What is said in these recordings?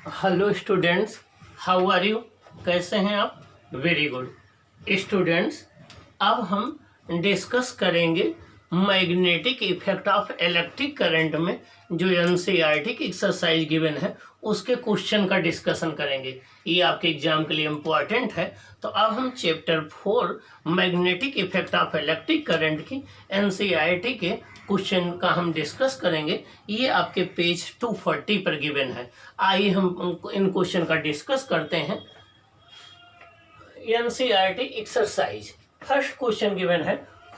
Hello students, how are you? कैसे हैं आप? Very good students. अब हम डिस्कस करेंगे magnetic effect of electric current में जो एनसीईआरटी की एक्सरसाइज गिवन है उसके क्वेश्चन का डिस्कशन करेंगे। ये आपके एग्जाम के लिए इम्पोर्टेंट है। तो अब हम chapter 4 magnetic effect of electric current की एनसीईआरटी के क्वेश्चन का हम डिस्कस करेंगे। ये आपके पेज 240 पर गिवन है। आइए हम इन क्वेश्चन का डिस्कस करते हैं। NCERT exercise first question given है,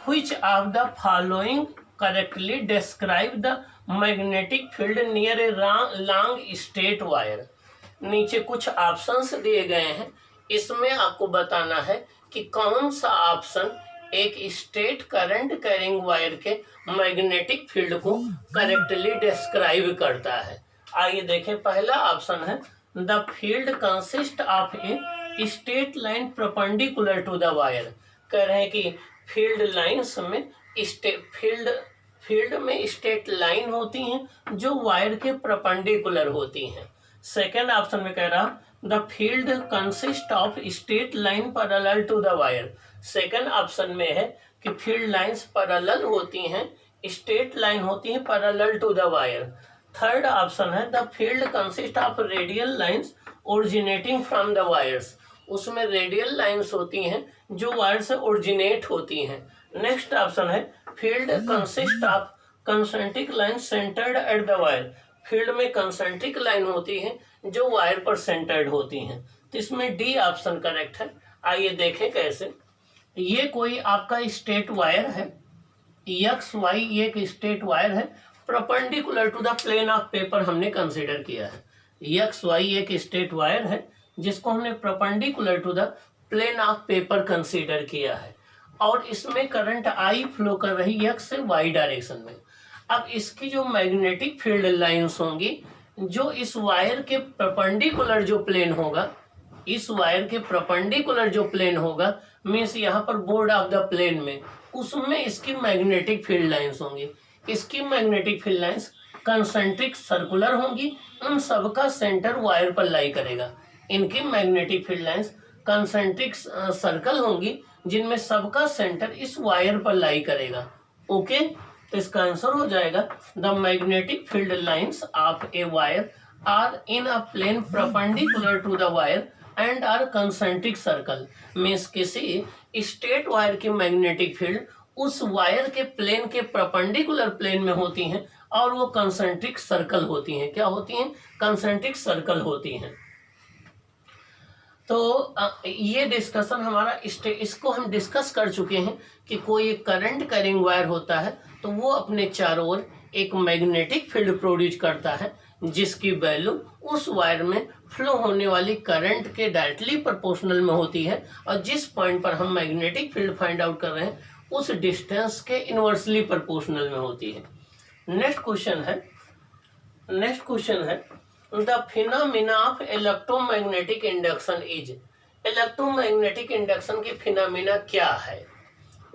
which of the following correctly describe the magnetic field near a long straight wire. नीचे कुछ ऑप्शंस दिए गए हैं, इसमें आपको बताना है कि कौन सा ऑप्शन एक स्ट्रेट करंट कैरिंग वायर के मैग्नेटिक फील्ड को करेक्टली डिस्क्राइब करता है। आइए देखें, पहला ऑप्शन है the field consist of a straight line perpendicular to the wire. कह रहे हैं कि फील्ड लाइंस में फील्ड में स्ट्रेट लाइन होती हैं जो वायर के परपेंडिकुलर होती हैं। सेकेंड ऑप्शन में कह रहा the field consist of straight line parallel to the wire. Second option में है कि फील्ड लाइंस पैरेलल होती हैं, स्ट्रेट लाइन होती हैं parallel to the wire. Third option है the field consist of radial lines originating from the wires. उसमें radial lines होती हैं जो वायर से ओरिजिनेट होती हैं। नेक्स्ट ऑप्शन है field consist of concentric line centred at the wire. Field में कंसेंट्रिक लाइन होती है जो वायर पर सेंटर्ड होती हैं। तो इसमें डी ऑप्शन करेक्ट है। आइए देखें कैसे। ये कोई आपका स्ट्रेट वायर है, एक्स वाई एक स्ट्रेट वायर है, perpendicular to the plane of paper हमने कंसीडर किया है। एक्स वाई एक स्ट्रेट वायर है जिसको हमने perpendicular to the plane of paper consider किया है और इसमें करंट आई फ्लो कर रही एक्स से वाई डायरेक्शन में। अब इसकी जो मैग्नेटिक फील्ड लाइंस होंगी जो इस वायर के परपेंडिकुलर जो प्लेन होगा, इस वायर के परपेंडिकुलर जो प्लेन होगा मीन्स यहाँ पर बोर्ड ऑफ द प्लेन में, उसमें इसकी मैग्नेटिक फील्ड लाइंस होंगी। इसकी magnetic field lines concentric circular होंगी, उन सबका सेंटर वायर पर लाई करेगा। इनकी magnetic field lines concentric circle होंगी जिनमें सबका सेंटर इस वायर पर लाई करेगा। ओके, तो इसका आंसर हो जाएगा the magnetic field lines of a wire are in a plane perpendicular to the wire and are concentric circle. Means किसी स्ट्रेट वायर की मैग्नेटिक फील्ड उस वायर के प्लेन के परपेंडिकुलर प्लेन में होती हैं और वो कंसेंट्रिक सर्कल होती हैं। क्या होती हैं? कंसेंट्रिक सर्कल होती हैं। तो ये डिस्कशन हमारा इसको हम डिस्कस कर चुके हैं कि कोई एक करंट कैरिंग वायर होता है तो वो अपने चारों ओर एक मैग्नेटिक फील्ड प्रोड्यूस करता है जिसकी वैल्यू उस वायर में फ्लो होने वाली करंट के डायरेक्टली प्रोपोर्शनल में होती है और जिस पॉइंट पर हम मैग्नेटिक फील्ड फाइंड आउट कर रहे हैं उस डिस्टेंस के इनवर्सली प्रोपोर्शनल में होती है। नेक्स्ट क्वेश्चन है the phenomena of electromagnetic induction is. Electromagnetic induction की फिनोमिना क्या है?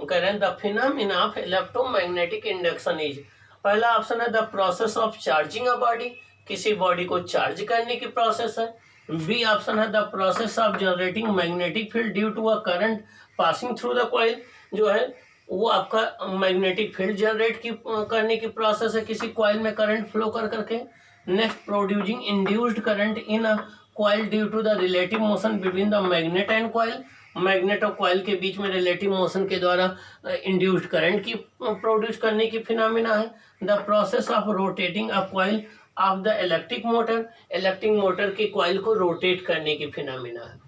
कह रहे हैं the phenomena of electromagnetic induction is. पहला ऑप्शन है the process of charging a body, किसी बॉडी को चार्ज करने की प्रोसेस है। बी ऑप्शन है the process of generating magnetic field due to a current passing through the coil, जो है वो आपका मैग्नेटिक फील्ड जनरेट करने की प्रोसेस है किसी कॉइल में करंट फ्लो कर करके। Next, producing induced current in a coil due to the relative motion between the magnet and coil. Magnet और कॉइल के बीच में रिलेटिव मोशन के द्वारा इंड्यूस्ड करंट की प्रोड्यूस करने की फिनोमिना है। The process of rotating a coil of the electric motor, electric motor की कॉइल को रोटेट करने की फिनोमिना है।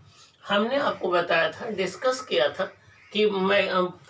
हमने आपको बताया था, डिस्कस किया था कि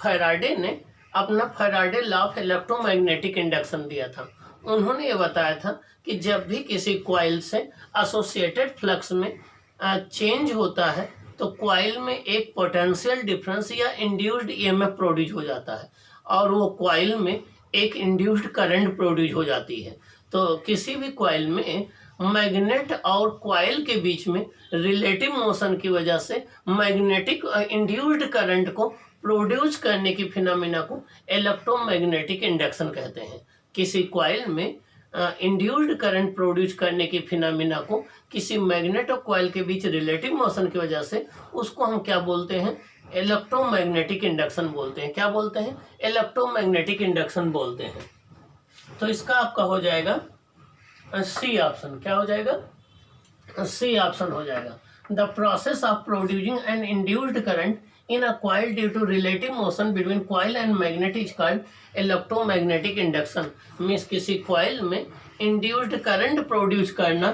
फैराडे ने अपना Faraday law of electromagnetic induction दिया था। उन्होंने ये बताया था कि जब भी किसी कॉइल से एसोसिएटेड फ्लक्स में चेंज होता है तो कॉइल में एक पोटेंशियल डिफरेंस या इंड्यूस्ड ईएमएफ प्रोड्यूस हो जाता है और वो कॉइल में एक इंड्यूस्ड करंट प्रोड्यूस हो जाती है। तो किसी भी कॉइल में मैग्नेट और कॉइल के बीच में रिलेटिव मोशन की वजह से मैग्नेटिक इंड्यूस्ड करंट को प्रोड्यूस करने की फिनोमिना को इलेक्ट्रोमैग्नेटिक इंडक्शन कहते हैं। किसी कॉइल में इंड्यूस्ड करंट प्रोड्यूस करने की फिनोमिना को किसी मैग्नेट और कॉइल के बीच रिलेटिव मोशन की वजह से, उसको हम क्या बोलते हैं? इलेक्ट्रोमैग्नेटिक इंडक्शन बोलते हैं। क्या बोलते हैं? इलेक्ट्रोमैग्नेटिक इंडक्शन बोलते हैं। तो इसका आपका हो जाएगा सी ऑप्शन। क्या हो जाएगा? सी ऑप्शन हो जाएगा। The process of producing an induced current in a coil due to relative motion between coil and magnet is called electromagnetic induction। Means किसी कॉइल में इंड्यूस्ड करंट प्रोड्यूस करना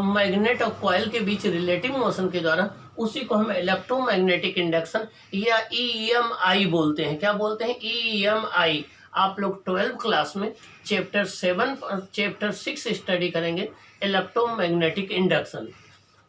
मैग्नेट और coil के बीच रिलेटिव मोशन के द्वारा, उसी को हम इलेक्ट्रोमैग्नेटिक इंडक्शन या EMI बोलते हैं। क्या बोलते हैं? EMI। आप लोग 12th क्लास में चैप्टर 6 स्टडी करेंगे इलेक्ट्रोमैग्नेटिक इंडक्शन।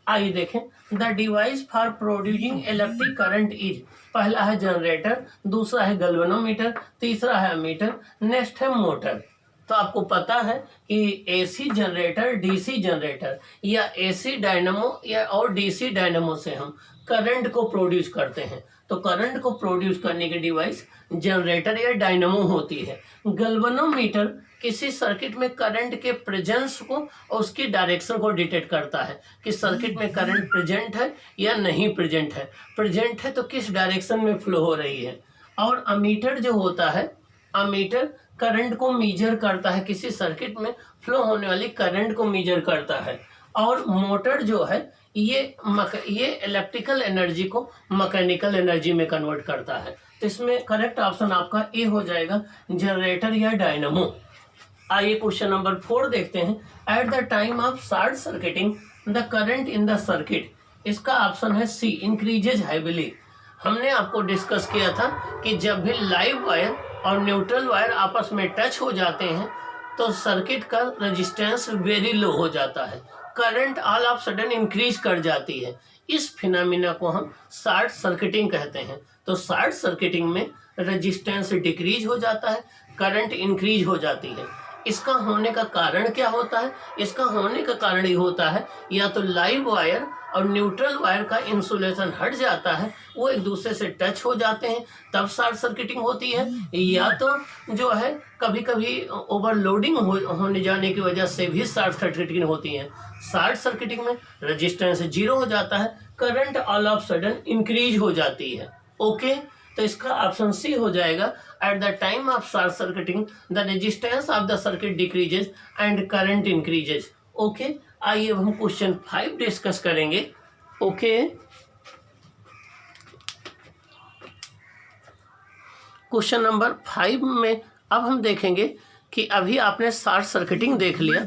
आइए देखें। The device for producing electric current is, पहला है जनरेटर, दूसरा है गैल्वेनोमीटर, तीसरा है अमीटर, नेक्स्ट है मोटर। तो आपको पता है कि AC जनरेटर, DC जनरेटर या AC डायनामो या और DC डायनामो से हम करंट को प्रोड्यूस करते हैं। तो करंट को प्रोड्यूस करने की डिवाइस जनरेटर या डायनामो होती है। गैल्वेनोमीटर किसी सर्किट में करंट के प्रेजेंस को और उसकी डायरेक्शन को डिटेक्ट करता है कि सर्किट में करंट प्रेजेंट है या नहीं प्रेजेंट है। प्रेजेंट है तो किस डायरेक्शन में फ्लो हो रही है। और अमीटर जो होता है, अमीटर करंट को मीजर करता है, किसी सर्किट में फ्लो होने वाली करंट को मीजर करता है। और मोटर जो है ये इलेक्ट्रिकल एनर्जी को मैकेनिकल एनर्जी में कन्वर्ट करता है। तो इसमें करेक्ट ऑप्शन आपका ए हो जाएगा, जनरेटर या डायनामो। आइए क्वेश्चन नंबर 4 देखते हैं। At the time of short circuiting the current in the circuit, इसका ऑप्शन है सी, इंक्रीजेज हैविली। हमने आपको डिस्कस किया था कि जब भी लाइव वायर और न्यूट्रल वायर आपस में टच हो जाते हैं तो सर्किट का रेजिस्टेंस वेरी लो हो जाता है, current all of sudden increase कर जाती है। इस फिनोमिना को हम शॉर्ट सर्किटिंग कहते हैं। तो शॉर्ट सर्किटिंग में रेजिस्टेंस डिक्रीज हो जाता है, करंट इंक्रीज हो जाती है। इसका होने का कारण क्या होता है? इसका होने का कारण ये होता है या तो लाइव वायर और न्यूट्रल वायर का इंसुलेशन हट जाता है, वो एक दूसरे से टच हो जाते हैं, तब शॉर्ट सर्किटिंग होती है। या तो जो है कभी कभी ओवरलोडिंग होने जाने की वजह से भी शॉर्ट सर्किटिंग होती है। शॉर्ट सर्किटिंग में रेजिस्टेंस 0 हो जाता है, current all of sudden increase हो जाती है। ओके, तो इसका ऑप्शन सी हो जाएगा। At the time of short circuiting the resistance of the circuit decreases and current increases. Okay, आइए अब हम क्वेश्चन 5 डिस्कस करेंगे। ओके, क्वेश्चन नंबर 5 में अब हम देखेंगे कि अभी आपने शॉर्ट सर्किटिंग देख लिया।